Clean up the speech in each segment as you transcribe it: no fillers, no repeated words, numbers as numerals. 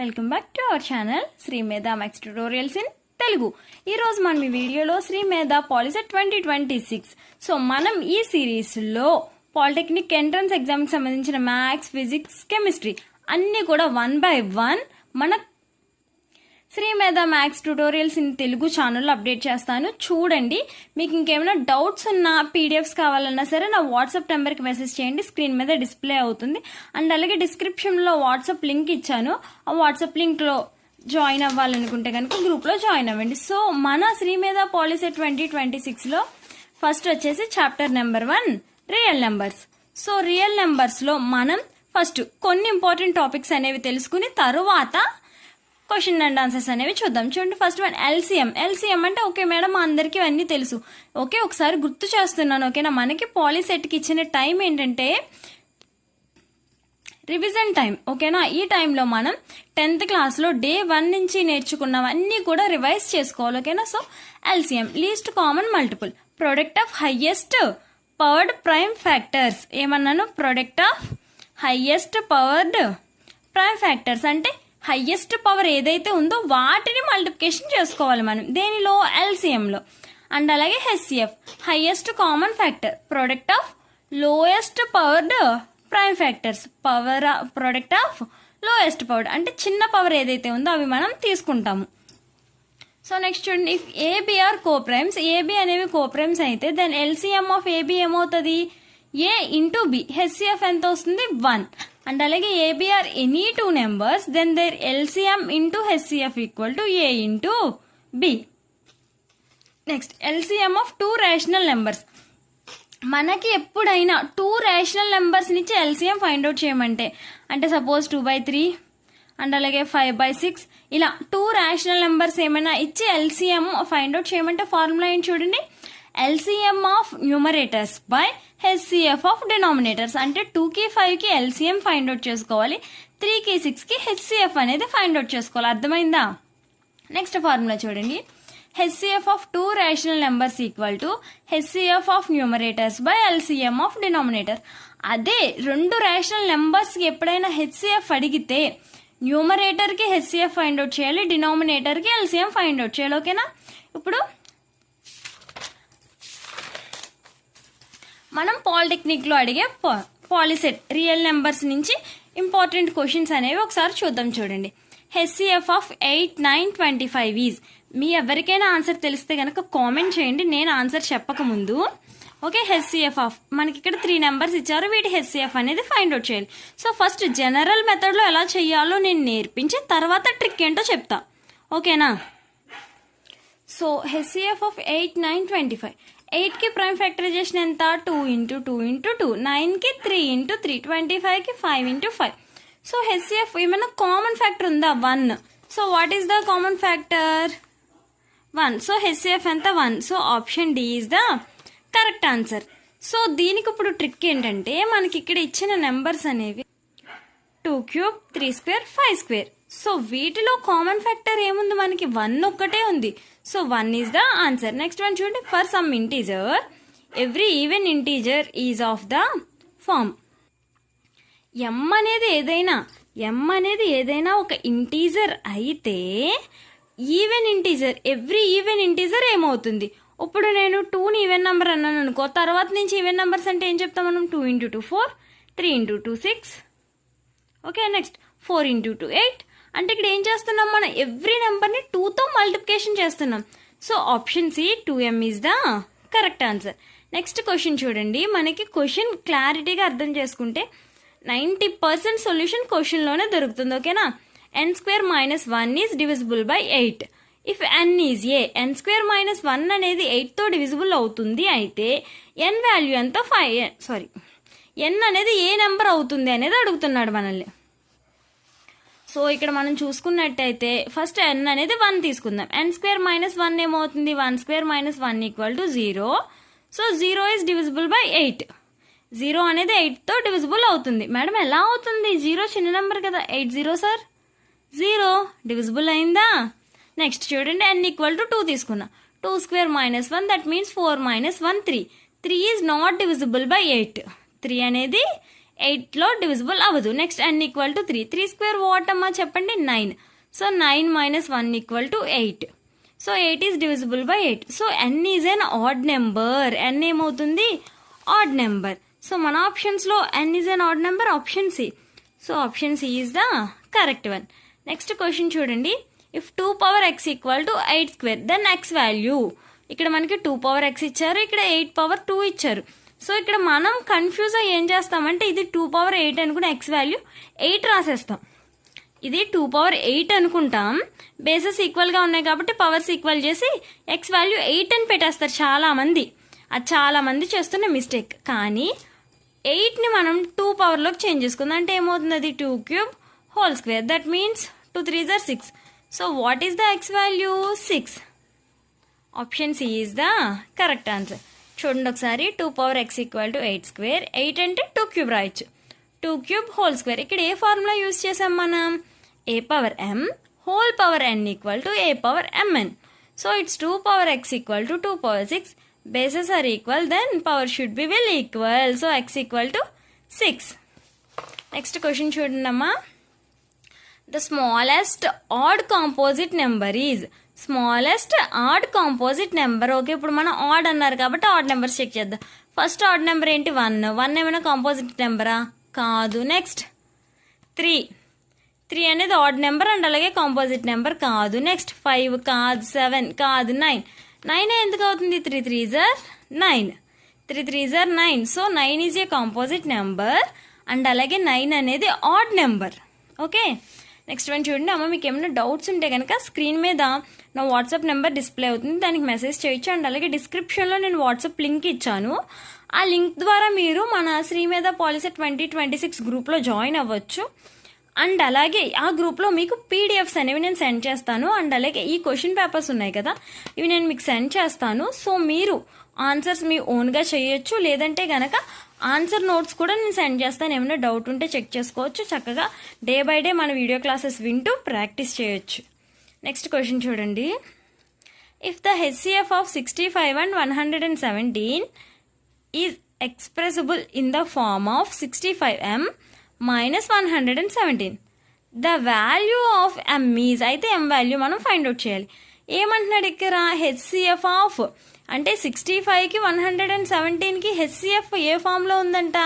Welcome back to our channel Sri Medha maths tutorials in Telugu. ఈరోజు మనం ఈ వీడియోలో శ్రీ మేధా పాలిసెట్ 2026. సో మనం ఈ సిరీస్లో పాలిటెక్నిక్ ఎంట్రన్స్ ఎగ్జామ్కి సంబంధించిన మ్యాథ్స్, ఫిజిక్స్, కెమిస్ట్రీ అన్నీ కూడా 1 by 1 మన Shri Medha maths tutorials in Telugu ఛానల్లో అప్డేట్ చేస్తాను. చూడండి. మీకు ఇంకేమైనా డౌట్స్ ఉన్నా, పీడిఎఫ్స్ కావాలన్నా సరే నా వాట్సాప్ నెంబర్కి మెసేజ్ చేయండి. స్క్రీన్ మీద డిస్ప్లే అవుతుంది. అండ్ అలాగే డిస్క్రిప్షన్లో వాట్సాప్ లింక్ ఇచ్చాను. ఆ వాట్సాప్ లింక్లో జాయిన్ అవ్వాలనుకుంటే కనుక గ్రూప్లో జాయిన్ అవ్వండి. సో మన శ్రీ మేధా పాలిసెట్ 2026లో ఫస్ట్ వచ్చేసి chapter number 1 real numbers. So real నెంబర్స్లో మనం ఫస్ట్ కొన్ని ఇంపార్టెంట్ టాపిక్స్ అనేవి తెలుసుకుని తరువాత క్వశ్చన్ అండ్ ఆన్సర్స్ అనేవి చూద్దాం. చూడండి, ఫస్ట్ వన్ ఎల్సిఎం. ఎల్సిఎం అంటే ఓకే మేడం అందరికీ అన్నీ తెలుసు. ఓకే, ఒకసారి గుర్తు చేస్తున్నాను. ఓకేనా, మనకి పాలిసెట్కి ఇచ్చిన టైం ఏంటంటే రివిజన్ టైం. ఓకేనా, ఈ టైంలో మనం 10th క్లాస్లో డే 1 నుంచి నేర్చుకున్నవన్నీ కూడా రివైజ్ చేసుకోవాలి. ఓకేనా, so LCM least common multiple, product of highest powered prime factors. ఏమన్నాను? Product of highest powered prime factors అంటే హైయెస్ట్ పవర్ ఏదైతే ఉందో వాటిని మల్టిప్లికేషన్ చేసుకోవాలి మనం దేనిలో, ఎల్సిఎంలో. అండ్ అలాగే HCF highest common factor, product of lowest powered prime factors, product of lowest power అంటే చిన్న పవర్ ఏదైతే ఉందో అవి మనం తీసుకుంటాము. సో నెక్స్ట్ చూడండి, if AB are coprimes, AB అనేవి కోప్రైమ్స్ అయితే దెన్ ఎల్సిఎం ఆఫ్ ఏబి ఏమవుతుంది? ఏ ఇంటూ బి. హెచ్సిఎఫ్ ఎంత వస్తుంది? 1. అండ్ అలాగే A B are any 2 numbers then their LCM into HCF equal to A into B. Next LCM of 2 rational numbers. మనకి ఎప్పుడైనా 2 rational numbers నుంచి LCM find out చేయమంటే, అంటే suppose 2/3 and అలాగే 5/6 ఇలా 2 రేషనల్ నెంబర్స్ ఏమైనా ఇచ్చి ఎల్సిఎం ఫైండ్ అవుట్ చేయమంటే ఫార్ములా ఏంటి చూడండి, LCM of numerators by HCF of denominators. అంటే 2కి 5కి ఎల్సిఎం ఫైండ్ అవుట్ చేసుకోవాలి, 3కి 6కి హెచ్సిఎఫ్ అనేది ఫైండ్ అవుట్ చేసుకోవాలి. అర్థమైందా? నెక్స్ట్ ఫార్ములా చూడండి, HCF of 2 rational numbers equal to HCF of numerators by LCM of denominator. అదే 2 రేషనల్ నెంబర్స్కి ఎప్పుడైనా హెచ్సిఎఫ్ అడిగితే న్యూమరేటర్కి హెచ్సిఎఫ్ ఫైండ్ అవుట్ చేయాలి, డినామినేటర్కి ఎల్సిఎం ఫైండ్ అవుట్ చేయాలి. ఓకేనా, ఇప్పుడు మనం పాలిటెక్నిక్లో అడిగే పాలిసెట్ రియల్ నెంబర్స్ నుంచి ఇంపార్టెంట్ క్వశ్చన్స్ అనేవి ఒకసారి చూద్దాం. చూడండి, హెచ్సిఎఫ్ ఆఫ్ 8, 9, 25 ఈజ్. మీ ఎవరికైనా ఆన్సర్ తెలిస్తే కనుక కామెంట్ చేయండి నేను ఆన్సర్ చెప్పకముందు. ఓకే, హెచ్సిఎఫ్ ఆఫ్ మనకి ఇక్కడ 3 నెంబర్స్ ఇచ్చారు, వీటి హెచ్సిఎఫ్ అనేది ఫైండ్ అవుట్ చేయాలి. సో ఫస్ట్ జనరల్ మెథడ్లో ఎలా చేయాలో నేను నేర్పించి తర్వాత ట్రిక్ ఏంటో చెప్తా. ఓకేనా, సో హెచ్సిఎఫ్ ఆఫ్ 8, 9, 25. 8కి ప్రైమ్ ఫ్యాక్టరైజేషన్ ఎంత? 2 × 2 × 2. 9కి 3 × 3. 25కి 5 × 5. సో హెచ్సిఎఫ్ ఏమైనా కామన్ ఫ్యాక్టర్ ఉందా? 1. So what is the common factor? 1. So HCF ఎంత? 1. So option D is the correct answer. So దీనికి ఇప్పుడు ట్రిక్ ఏంటంటే మనకి ఇక్కడ ఇచ్చిన నెంబర్స్ అనేవి 2³ 3² 5². సో వీటిలో కామన్ ఫ్యాక్టర్ ఏముంది? మనకి 1 ఒక్కటే ఉంది. So 1 is the answer. Next one చూడండి, for some integer every even integer is of the form. M అనేది ఏదైనా ఒక ఇంటీజర్ అయితే even integer, every even integer ఏమవుతుంది? ఇప్పుడు నేను 2ని ఈవెన్ నెంబర్ అన్నాను అనుకో, తర్వాత నుంచి ఈవెన్ నెంబర్స్ అంటే ఏం చెప్తాం మనం? 2 × 2 4, 3 × 2 6. Okay, next 4 × 2 8. అంటే ఇక్కడ ఏం చేస్తున్నాం మనం? ఎవ్రీ నెంబర్ని 2తో మల్టిప్లికేషన్ చేస్తున్నాం. So option C 2m is the correct answer. Next question చూడండి, మనకి క్వశ్చన్ క్లారిటీగా అర్థం చేసుకుంటే 90% సొల్యూషన్ క్వశ్చన్లోనే దొరుకుతుంది. ఓకేనా, n² - 1 is divisible by 8 if n is a. n² - 1 అనేది 8తో డివిజిబుల్ అవుతుంది అయితే n వాల్యూ ఎంత? n అనేది ఏ నెంబర్ అవుతుంది అనేది అడుగుతున్నాడు మనల్ని. సో ఇక్కడ మనం చూసుకున్నట్టయితే ఫస్ట్ n అనేది 1 తీసుకుందాం. n² - 1 ఏమవుతుంది? 1² - 1 = 0. So 0 is divisible by 8. 0 అనేది 8తో డివిజిబుల్ అవుతుంది. మేడం ఎలా అవుతుంది? 0 చిన్న నెంబర్ కదా. 8 0 సార్ 0 డివిజిబుల్ అయిందా? నెక్స్ట్ చూడండి, n = 2 తీసుకున్నా. 2² - 1 that means 4 - 1 3. 3 is not divisible by 8. 3 అనేది 8లో డివిజిబుల్ అవ్వదు. Next n equal to 3. 3 square what అమ్మా చెప్పండి 9. So 9 minus 1 equal to 8. So 8 is divisible by 8. So n is an odd number. n ఏమవుతుంది odd number. So మన ఆప్షన్స్లో n is an odd number, option C. So option C is the correct one. Next question చూడండి. If 2 power x equal to 8 square then x value. ఇక్కడ మనకి 2 power x ఇచ్చారు, ఇక్కడ 8 power 2 ఇచ్చారు. So ఇక్కడ మనం కన్ఫ్యూజ్ అయ్యి ఏం చేస్తామంటే ఇది 2 పవర్ 8 అనుకుని x వాల్యూ 8 రాసేస్తాం. ఇది 2 పవర్ 8 అనుకుంటాం, బేసెస్ ఈక్వల్గా ఉన్నాయి కాబట్టి పవర్స్ ఈక్వల్ చేసి x వాల్యూ 8 అని పెట్టేస్తారు చాలామంది. అది చాలామంది చేస్తున్న మిస్టేక్. కానీ 8ని మనం 2 పవర్లోకి చేంజ్ చేసుకుందాం అంటే ఏమవుతుంది, అది 2 cube whole square. That means 2 3s are 6. So what is the x value 6. Option C is the correct answer. చూడండి ఒకసారి. 2 power x equal to 8 square. 8 అంటే 2 క్యూబ్ రాయొచ్చు. 2 క్యూబ్ హోల్ స్క్వేర్. ఇక్కడ ఏ ఫార్ములా యూజ్ చేసాం మనం, a power m whole power n equal to a power mn. So it's 2 power x equal to 2 power 6. Bases are equal, then power should be will equal. So x equal to 6. Next question చూడండి అమ్మా. The smallest odd composite number is. Smallest odd composite number. Okay, ఇప్పుడు మనం odd అన్నారు కాబట్టి odd numbers check చేద్దాం. First odd number ఏంటి 1. 1 ఏమైనా composite నెంబరా, కాదు. నెక్స్ట్ 3. 3 అనేది ఆడ్ నెంబర్ అండ్ అలాగే కాంపోజిట్ నెంబర్ కాదు. నెక్స్ట్ 5 కాదు. 7 కాదు. 9. 9 ఎందుకు అవుతుంది, 3 3s are 9. 3 3s are 9. So 9 is a composite number and అలాగే 9 అనేది odd number. Okay, next one చూడండి. అమ్మ మీకు ఏమైనా డౌట్స్ ఉంటే కనుక స్క్రీన్ మీద నా వాట్సాప్ నెంబర్ డిస్ప్లే అవుతుంది, దానికి మెసేజ్ చేయొచ్చు. అండ్ అలాగే డిస్క్రిప్షన్లో నేను వాట్సాప్ లింక్ ఇచ్చాను. ఆ లింక్ ద్వారా మీరు మన శ్రీమేధ పాలిసెట్ 2026 గ్రూప్లో జాయిన్ అవ్వచ్చు. అండ్ అలాగే ఆ గ్రూప్లో మీకు పీడిఎఫ్స్ అనేవి నేను సెండ్ చేస్తాను. అండ్ అలాగే ఈ క్వశ్చన్ పేపర్స్ ఉన్నాయి కదా, ఇవి నేను మీకు సెండ్ చేస్తాను. సో మీరు ఆన్సర్స్ మీ ఓన్గా చేయొచ్చు, లేదంటే కనుక ఆన్సర్ నోట్స్ కూడా నేను సెండ్ చేస్తాను. ఏమైనా డౌట్ ఉంటే చెక్ చేసుకోవచ్చు. చక్కగా డే బై డే మన వీడియో క్లాసెస్ వింటూ ప్రాక్టీస్ చేయొచ్చు. నెక్స్ట్ క్వశ్చన్ చూడండి. If the HCF of 65 and 117 is expressible in the form of 65m minus 117, the value of m is. అయితే m వాల్యూ మనం ఫైండ్ అవుట్ చేయాలి. ఏమంటున్నాడు ఇక్కడ, హెచ్సిఎఫ్ ఆఫ్ అంటే 65కి 117కి హెచ్సిఎఫ్ ఏ ఫామ్లో ఉందంట,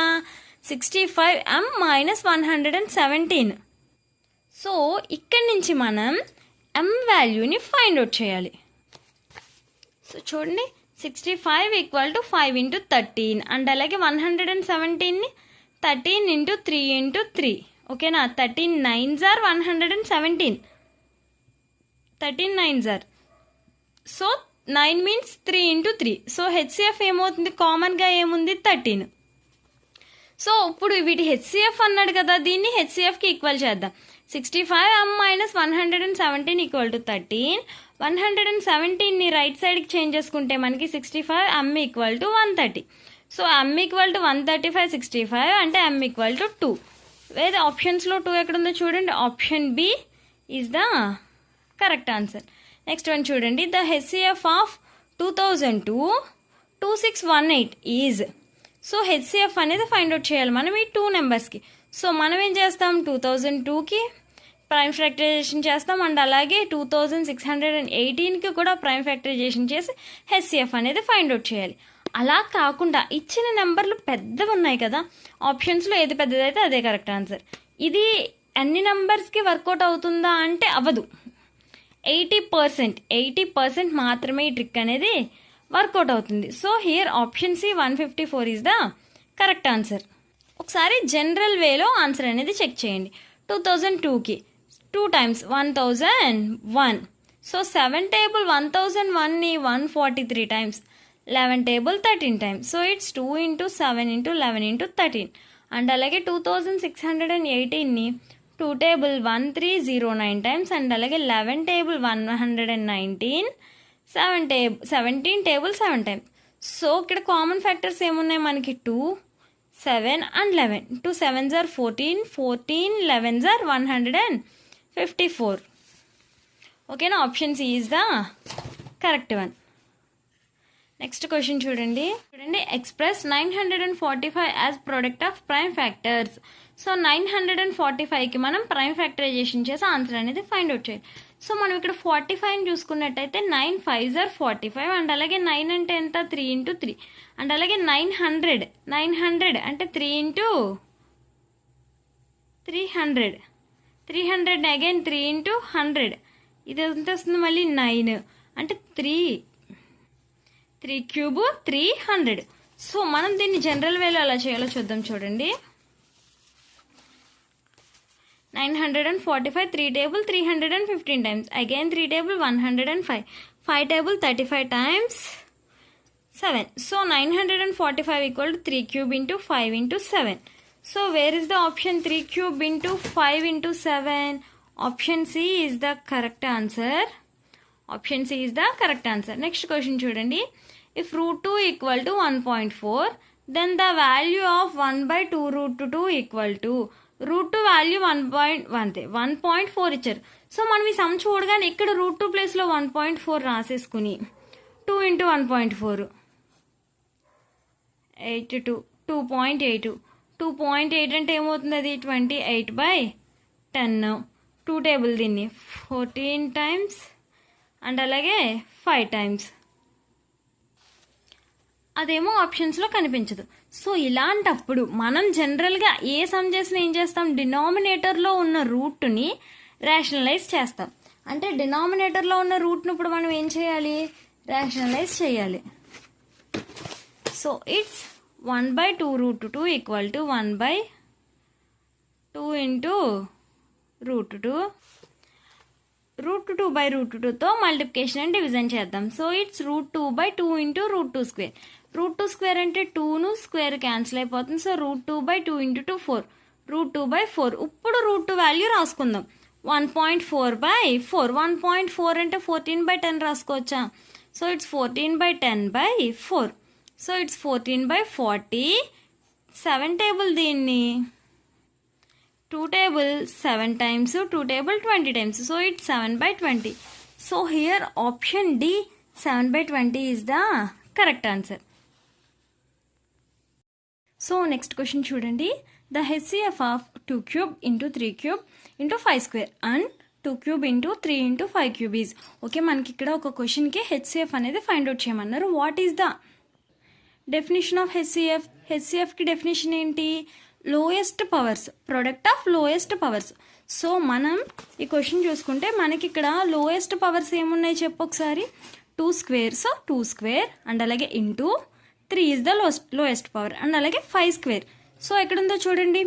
65m మైనస్ 117. సో ఇక్కడి నుంచి మనం m వాల్యూని ఫైండ్ అవుట్ చేయాలి. సో చూడండి, 65 ఈక్వల్ టు 5 into 13 అండ్ అలాగే 117ని 13 into 3 into 3. ఓకేనా, 13 9s are 117. 13 9s are. So 9 means 3 into 3. So HCF ఏమవుతుంది, కామన్గా ఏముంది 13. సో ఇప్పుడు వీటి హెచ్సిఎఫ్ అన్నాడు కదా, దీన్ని హెచ్సిఎఫ్కి ఈక్వల్ చేద్దాం. 65m minus 117 equal to 13. 117ని రైట్ సైడ్కి చేంజ్ చేసుకుంటే మనకి 65m ఈక్వల్ టు 130. సో m ఈక్వల్ టు 135 65 అంటే m ఈక్వల్ టు 2. వేరే ఆప్షన్స్లో 2 ఎక్కడుందో చూడండి. Option B is the correct answer. Next one చూడండి. The HCF of 2002 2618 is. So HCF అనేది ఫైండ్ అవుట్ చేయాలి మనం ఈ 2 నెంబర్స్కి. సో మనం ఏం చేస్తాం, 2002కి ప్రైమ్ ఫ్యాక్టరైజేషన్ చేస్తాం అండ్ అలాగే 2618కి కూడా ప్రైమ్ ఫ్యాక్టరైజేషన్ చేసి హెచ్సిఎఫ్ అనేది ఫైండ్ అవుట్ చేయాలి. అలా కాకుండా ఇచ్చిన నెంబర్లు పెద్దవి ఉన్నాయి కదా, ఆప్షన్స్లో ఏది పెద్దదైతే అదే కరెక్ట్ ఆన్సర్. ఇది అన్ని నెంబర్స్కి వర్కౌట్ అవుతుందా అంటే అవ్వదు. 80% మాత్రమే ఈ ట్రిక్ అనేది వర్కౌట్ అవుతుంది. So here option C 154 is the correct answer. ఒకసారి జనరల్ వేలో ఆన్సర్ అనేది చెక్ చేయండి. 2002కి 2 times 1001. సో 7 table 1001ని 143 times, 11 table 13 times. సో it's 2 into 7 into 11 into 13. And అలాగే 2618ని 2 table 1309 times అండ్ అలాగే 11 table 119, 17 table 7 times. సో ఇక్కడ కామన్ ఫ్యాక్టర్స్ ఏమున్నాయి మనకి, 2 7 and 11. 2 7s are 14, 14 11s are 154. ఓకేనా, option C is the correct one. Next question చూడండి express 945 as product of prime factors. So 945కి మనం ప్రైమ్ ఫ్యాక్టరైజేషన్ చేసి answer అనేది ఫైండ్ అవుట్ చేయాలి. సో మనం ఇక్కడ 45 చూసుకున్నట్టయితే 9 5s are 45 అండ్ అలాగే 9 అంటే ఎంత 3 into 3 అండ్ అలాగే 900 అంటే 3 into 300 అగైన్ 3 into 100 ఇది ఎంత వస్తుంది మళ్ళీ 9 అంటే 3 క్యూబ్ 300. సో మనం దీన్ని జనరల్ వేలో ఎలా చేయాలో చూద్దాం చూడండి. 945 3 table 315 times, again 3 table 105, 5 table 35 times 7. So 945 equal to 3 cube into 5 into 7. So where is the option 3 cube into 5 into 7? Option C is the correct answer. Option C is the correct answer. Next question chudandi. If root 2 equal to 1.4, then the value of 1 by 2 root 2 equal to root 2 value 1.4 ఇచ్చారు. So మనం ఈ some చూడగానే ఇక్కడ route 2 ప్లేస్లో 1.4 రాసేసుకుని 2 into 1.4 82 2.8 అంటే ఏమవుతుంది అది 28/10. 2 table దీన్ని 14 times అండ్ అలాగే 5 times. అదేమో ఆప్షన్స్లో కనిపించదు. సో ఇలాంటప్పుడు మనం జనరల్గా ఏ సమ్ చేసినా ఏం చేస్తాం, డినామినేటర్లో ఉన్న రూట్ని రేషనలైజ్ చేస్తాం. అంటే డినామినేటర్లో ఉన్న రూట్ను ఇప్పుడు మనం ఏం చేయాలి, రేషనలైజ్ చేయాలి. So it's 1/2 root 2 equal to 1/2 into root 2. root 2 by root 2తో మల్టిప్లికేషన్ అండ్ డివిజన్ చేద్దాం. So it's root 2/2 into root 2 square. root 2 square అంటే 2ను స్క్వేర్ క్యాన్సిల్ అయిపోతుంది. So root 2/2 into 2 4, root 2/4. ఇప్పుడు root 2 వాల్యూ రాసుకుందాం. 1.4/4. 1.4 అంటే 14/10 రాసుకోవచ్చా. So it's 14/10/4. So it's 14/40. 7 table దీన్ని 2 table 7 times, 2 table 20 times. So it's 7/20. So here option D 7/20 is the correct answer. So next question చూడండి. The HCF of 2 cube into 3 cube into 5 square and 2 cube into 3 into 5 cube is. Okay, మనకి ఇక్కడ ఒక క్వశ్చన్కి HCF అనేది find out చేయమన్నారు. What is the definition of HCF? HCFకి definition ఏంటి, lowest powers, product of lowest powers. So మనం ఈ క్వశ్చన్ చూసుకుంటే మనకి ఇక్కడ లోయెస్ట్ పవర్స్ ఏమున్నాయి చెప్పు ఒకసారి. 2 square. సో 2 square అండ్ అలాగే into 3 is the lowest power and అలాగే 5 square. సో ఎక్కడుందో చూడండి,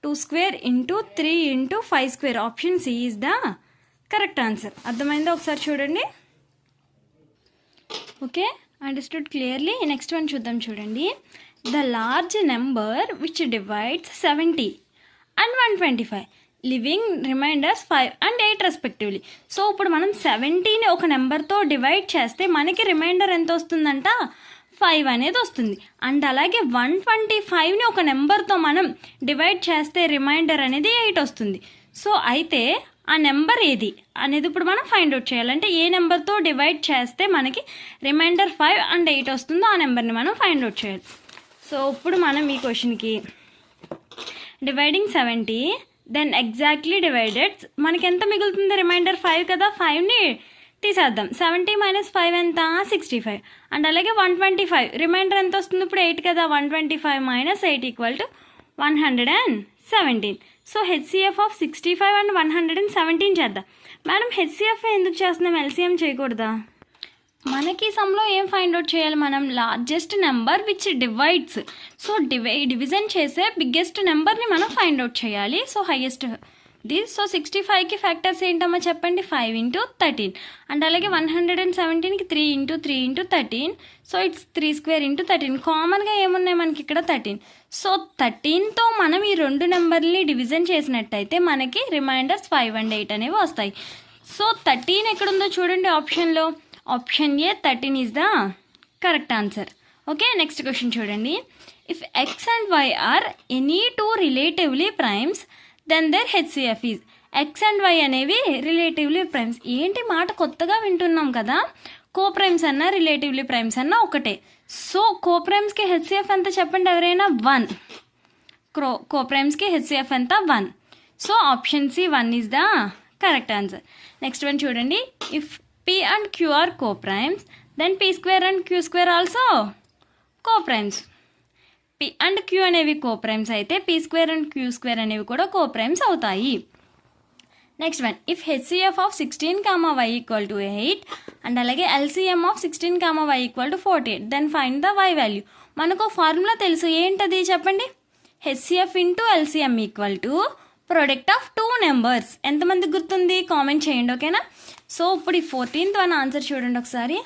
2 square into 3 into 5 square. Option C is the correct answer. అర్థమైందో ఒకసారి చూడండి. Okay, understood clearly. Next one చూద్దాం చూడండి. The large number which divides 70 and 125, leaving remainders 5 and 8 respectively. So ఇప్పుడు మనం 70ని ఒక నెంబర్తో డివైడ్ చేస్తే మనకి రిమైండర్ ఎంత వస్తుందంట, 5 అనేది వస్తుంది. అండ్ అలాగే 125ని ఒక నెంబర్తో మనం డివైడ్ చేస్తే రిమైండర్ అనేది 8 వస్తుంది. సో అయితే ఆ నెంబర్ ఏది అనేది ఇప్పుడు మనం ఫైండ్ అవుట్ చేయాలంటే ఏ నెంబర్తో డివైడ్ చేస్తే మనకి రిమైండర్ 5 and 8 వస్తుందో ఆ నెంబర్ని మనం ఫైండ్ అవుట్ చేయాలి. సో ఇప్పుడు మనం ఈ క్వశ్చన్కి డివైడింగ్ 70 దెన్ ఎగ్జాక్ట్లీ డివైడెడ్ మనకి ఎంత మిగులుతుంది, రిమైండర్ 5 కదా, 5ని తీసేద్దాం. 70 - 5 ఎంత, 65. అండ్ అలాగే 125 రిమైండర్ ఎంత వస్తుంది ఇప్పుడు 8 కదా, 125 - 8 = 117. సో HCF ఆఫ్ 65 and 117 చేద్దాం. మేడం HCF ఎందుకు చేస్తున్నాం, LCM చేయకూడదా? మనకి సమ్లో ఏం ఫైండ్ అవుట్ చేయాలి మనం, largest number which divides. So division చేసే బిగ్గెస్ట్ నెంబర్ని మనం ఫైండ్ అవుట్ చేయాలి. So highest this. సో 65కి ఫ్యాక్టర్స్ ఏంటమ్మా చెప్పండి, 5 into 13 అండ్ అలాగే 117కి 3 into 3 into 13. So it's 3 square into 13. కామన్గా ఏమున్నాయి మనకి ఇక్కడ 13. సో 13తో మనం ఈ రెండు నెంబర్ని డివిజన్ చేసినట్టయితే మనకి రిమైండర్స్ 5 and 8 అనేవి వస్తాయి. సో 13 ఎక్కడుందో చూడండి ఆప్షన్లో. Option A 13 is the correct answer. Okay, next question చూడండి. If X and Y are any two relatively primes then their HCF is. X and Y అనేవి రిలేటివ్లీ ప్రైమ్స్. ఏంటి మాట కొత్తగా వింటున్నాం కదా. కోప్రైమ్స్ అన్న రిలేటివ్లీ ప్రైమ్స్ అన్న ఒకటే. సో కోప్రైమ్స్కి హెచ్సిఎఫ్ ఎంత చెప్పండి ఎవరైనా? 1. కోప్రైమ్స్కి హెచ్సిఎఫ్ ఎంత? 1. So option C 1 is the correct answer. Next one చూడండి. If P and Q are coprimes then P square and Q square also coprimes. P and Q అనేవి coprimes అయితే P square and Q square అనేవి కూడా coprimes అవుతాయి. Next one. If HCF of 16, y equal to 8 and అలాగే LCM of 16, y equal to 48 then find the y value. మనకు formula తెలుసు, ఏంటది చెప్పండి? HCF into LCM equal to product of 2 numbers. ఎంతమంది గుర్తుంది? కామెంట్ చేయండి, ఓకేనా? సో ఇప్పుడు ఈ 14th వన్ ఆన్సర్ చూడండి ఒకసారి.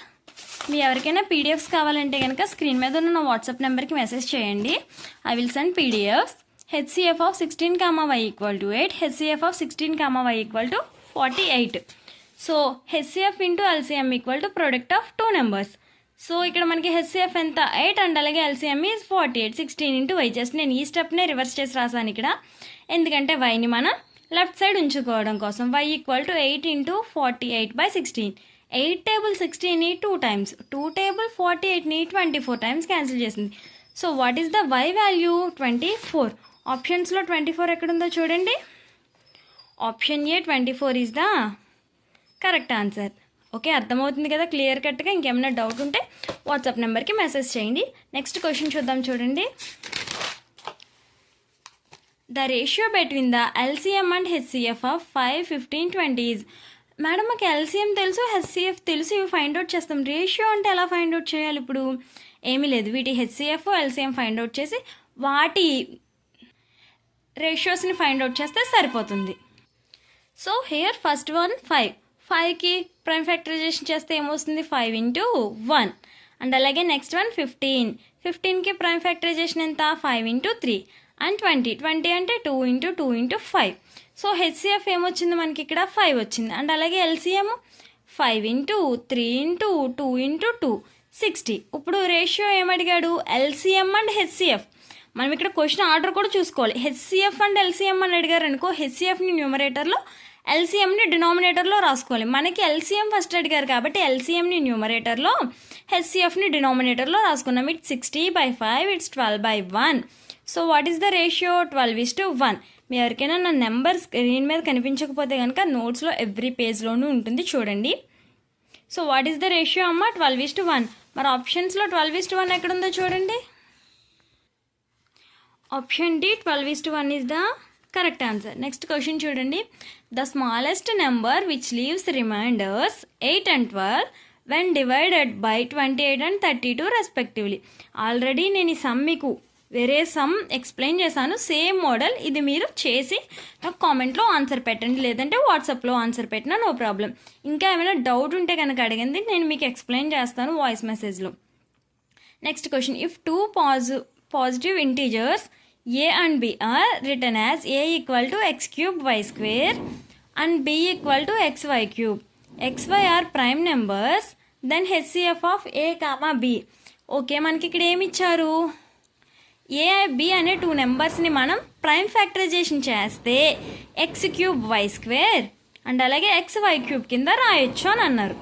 మీ ఎవరికైనా పీడిఎఫ్స్ కావాలంటే కనుక స్క్రీన్ మీద ఉన్న నా వాట్సాప్ నెంబర్కి మెసేజ్ చేయండి. I will send PDFs. HCF of 16, y equal to 8, HCF of 16, y equal to 48. So HCF into LCM equal to product of 2 numbers. So ఇక్కడ మనకి హెచ్సిఎఫ్ ఎంత? 8 అండ్ అలాగే LCM is 48. 16 into y. Just నేను ఈ స్టెప్నే reverse చేసి రాసాను ఇక్కడ, ఎందుకంటే వైని మనం లెఫ్ట్ సైడ్ ఉంచుకోవడం కోసం. y equal to 8 into 48/16. 8 table 16ని 2 టైమ్స్, 2 టేబుల్ 48ని 24 టైమ్స్ క్యాన్సిల్ చేసింది. So what is the y value? 24. ఆప్షన్స్లో 24 ఎక్కడుందో చూడండి. Option A 24 is the correct answer. Okay, అర్థమవుతుంది కదా క్లియర్ కట్గా? ఇంకేమైనా డౌట్ ఉంటే వాట్సాప్ నెంబర్కి మెసేజ్ చేయండి. నెక్స్ట్ క్వశ్చన్ చూద్దాం చూడండి. The ratio between the LCM and HCF of 5, 15, 20 is. Madam మాకు ఎల్సిఎం తెలుసు, హెచ్సిఎఫ్ తెలుసు, ఇవి ఫైండ్ అవుట్ చేస్తాం. రేషియో అంటే ఎలా ఫైండ్ అవుట్ చేయాలి? ఇప్పుడు ఏమీ లేదు, వీటి హెచ్సిఎఫ్ ఎల్సిఎం ఫైండ్ అవుట్ చేసి వాటి రేషియోస్ని ఫైండ్ అవుట్ చేస్తే సరిపోతుంది. So here first one 5. 5కి ప్రైమ్ ఫ్యాక్టరైజేషన్ చేస్తే ఏమొస్తుంది? 5 ఇంటూ 1. అండ్ అలాగే నెక్స్ట్ వన్ 15. 15కి ప్రైమ్ ఫ్యాక్టరైజేషన్ ఎంత? 5 ఇంటూ 3. అండ్ 20. 20 అంటే 2 ఇంటూ 2 ఇంటూ 5. సో హెచ్సిఎఫ్ ఏమొచ్చింది మనకి ఇక్కడ? 5 వచ్చింది. అండ్ అలాగే ఎల్సిఎం 5 ఇంటూ 3 ఇంటూ 2 ఇంటూ 2 60. ఇప్పుడు రేషియో ఏమడిగాడు? LCM and HCF. మనం ఇక్కడ క్వశ్చన్ ఆర్డర్ కూడా చూసుకోవాలి. హెచ్సిఎఫ్ అండ్ ఎల్సిఎం అని అడిగారు అనుకో, హెచ్సిఎఫ్ని న్యూమరేటర్లో ఎల్సిఎంని డినామినేటర్లో రాసుకోవాలి. మనకి ఎల్సిఎం ఫస్ట్ అడిగారు కాబట్టి ఎల్సిఎంని న్యూమరేటర్లో హెచ్సిఎఫ్ని డినామినేటర్లో రాసుకున్నాం. It's 60/5, it's 12/1. So what is the ratio? 12:1. మీ ఎవరికైనా నా నెంబర్ స్క్రీన్ మీద కనిపించకపోతే కనుక నోట్స్లో ఎవ్రీ పేజ్లోనూ ఉంటుంది, చూడండి. So what is the ratio అమ్మ? 12:1. మరి ఆప్షన్స్లో 12:1 ఎక్కడుందో చూడండి. Option D 12:1 is the correct answer. Next question చూడండి. The smallest number which leaves remainders 8 and 12 when divided by 28 and 32 respectively. Already నేను ఈ సమ్ మీకు వేరే సమ్ ఎక్స్ప్లెయిన్ చేశాను, సేమ్ మోడల్. ఇది మీరు చేసి నాకు కామెంట్లో ఆన్సర్ పెట్టండి, లేదంటే వాట్సాప్లో ఆన్సర్ పెట్టినా నో ప్రాబ్లం. ఇంకా ఏమైనా డౌట్ ఉంటే కనుక అడగండి, నేను మీకు ఎక్స్ప్లెయిన్ చేస్తాను వాయిస్ మెసేజ్లో. Next question. If 2 positive integers a and b are written as a equal to x cube y square and b equal to xy cube. xy are prime numbers, then hcf of a comma b. Okay, మనకి ఇక్కడ ఏమి ఇచ్చారు? A B అనే 2 నెంబర్స్ని మనం prime factorization చేస్తే x cube y square and అలాగే x y cube కింద రాయొచ్చు అని అన్నారు.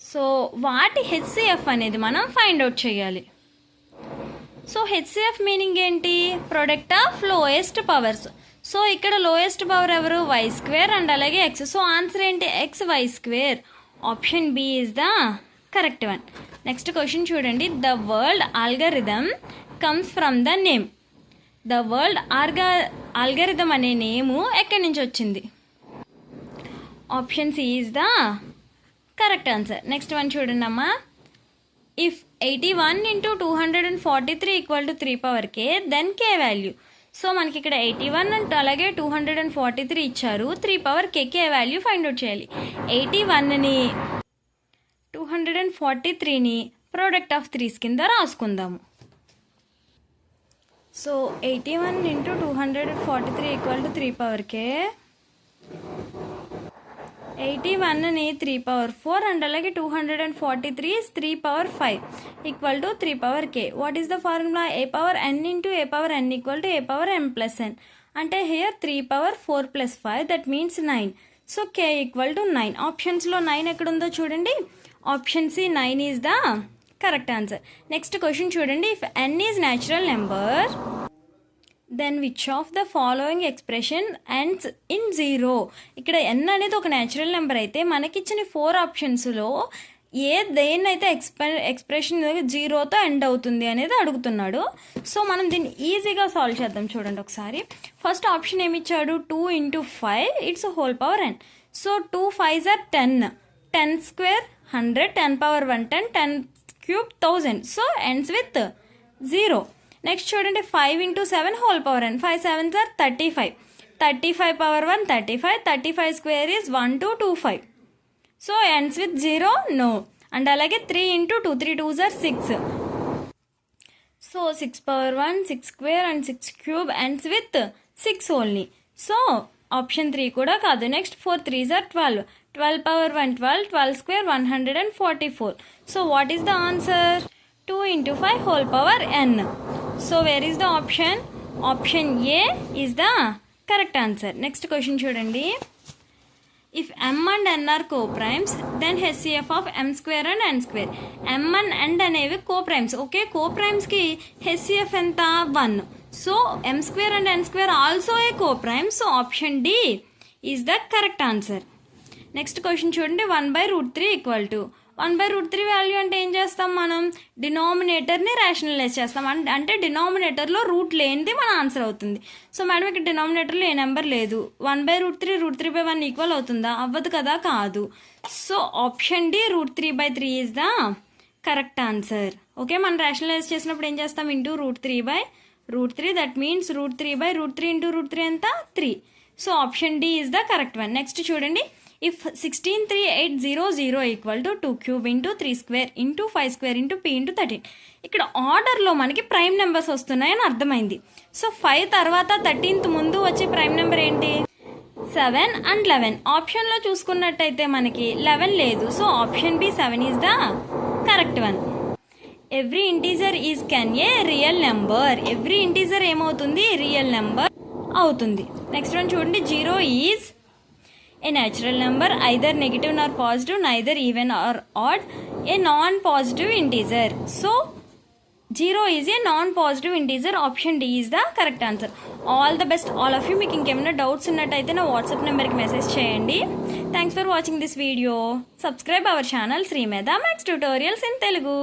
సో వాటి హెచ్సిఎఫ్ అనేది మనం ఫైండ్ అవుట్ చేయాలి. సో హెచ్సిఎఫ్ మీనింగ్ ఏంటి? Product of lowest powers. So ఇక్కడ లోయెస్ట్ పవర్ ఎవరు? వై స్క్వేర్ అండ్ అలాగే ఎక్స్. సో ఆన్సర్ ఏంటి? X y square. Option B is the correct one. Next question చూడండి. The word algorithm comes from the name. The word algorithm అనే name ఎక్కడి నుంచి వచ్చింది? Option C is the correct answer. Next one చూడండి అమ్మా. If 81 into 243 equal to 3 power k, దెన్ k వాల్యూ. So మనకి ఇక్కడ 81 అండ్ అలాగే 243 ఇచ్చారు. 3 power k value find out చేయాలి. 81ని 243ని ప్రోడక్ట్ ఆఫ్ 3s కింద రాసుకుందాము. So 81 into 243 equal to 3 power k. 81ని 3 power 4 అండ్ అలాగే 243 is 3 power 5 equal to 3 power k. What is the formula? a power n into a power n equal to a power m plus n. అంటే here 3 power 4 plus 5 that means 9. So k equal to 9. ఆప్షన్స్లో 9 ఎక్కడుందో చూడండి. Option C 9 is the correct answer. Next question చూడండి. If n is natural number then which of the following expression ends in 0. ఇక్కడ n అనేది ఒక natural number అయితే మనకిచ్చిన 4 ఆప్షన్స్లో దేన్నైతే ఎక్స్ప్రెషన్ 0తో ఎండ్ అవుతుంది అనేది అడుగుతున్నాడు. సో మనం దీన్ని ఈజీగా సాల్వ్ చేద్దాం. చూడండి ఒకసారి. ఫస్ట్ ఆప్షన్ ఏమి ఇచ్చాడు? 2 × 5 it's whole power n. So 2 5s are 10. 10 square 100, 10 power 110, 10 cube 1000. So ends with 0. Next చూడండి 5 × 7 whole power n. 5 7s are 35. 35 power 1 35. 35 square is 1225. So ends with 0, no. And అలాగే 3 × 2, 3 2s are 6. So 6 power 1, 6 square and 6 cube ends with 6 only. So option 3 కూడా కాదు. Next 4 3s are 12. 12 power 1 12, 12 square 144. So what is the answer? 2 × 5 whole power n. So where is the option? Option A is the correct answer. Next question చూడండి. If m and n are co-primes, then HCF of m square and n square. m and n అనేవి co-primes. Okay, co-primes కి HCF ఎంత? 1. So m square and n square also a co-prime. So option D is the correct answer. Next question చూడండి. 1/√3 equal to 1/√3 value అంటే ఏం చేస్తాం మనం? డినామినేటర్ని rationalise చేస్తాం. అంటే డినామినేటర్లో రూట్ లేనిది మన ఆన్సర్ అవుతుంది. సో మేడం ఇక్కడ డినామినేటర్లో ఏ నెంబర్ లేదు. 1/√3 √3/1 ఈక్వల్ అవుతుందా? అవ్వదు కదా, కాదు. So option D √3/3 is the correct answer. Okay, మనం రేషనలైజ్ చేసినప్పుడు ఏం చేస్తాం? ఇంటూ √3/√3, దట్ మీన్స్ √3/√3 ఇంటూ √3 ఎంత? 3. So option D is the correct one. Next చూడండి. If 163800 equal to 2 cube into 3 square into 5 square into p into 13. ఇక్కడ ఆర్డర్లో మనకి prime numbers వస్తున్నాయని అర్థమైంది. సో 5 తర్వాత 13th ముందు వచ్చే ప్రైమ్ నెంబర్ ఏంటి? 7 అండ్ 11. ఆప్షన్లో చూసుకున్నట్టయితే మనకి 11 లేదు. So option B 7 is the correct one. Every integer is can a real number. Every integer ఏమవుతుంది? రియల్ నెంబర్ అవుతుంది. నెక్స్ట్ వన్ చూడండి. 0 ఈజ్ a natural number, either negative nor positive, neither even or odd, a non-positive integer. So 0 is a non-positive integer. Option D is the correct answer. All the best all of you. మీకు ఇంకేమైనా doubts ఉన్నట్టయితే నా WhatsApp నెంబర్కి message చేయండి. Thanks for watching this video. Subscribe our channel Sri Medha maths tutorials in Telugu.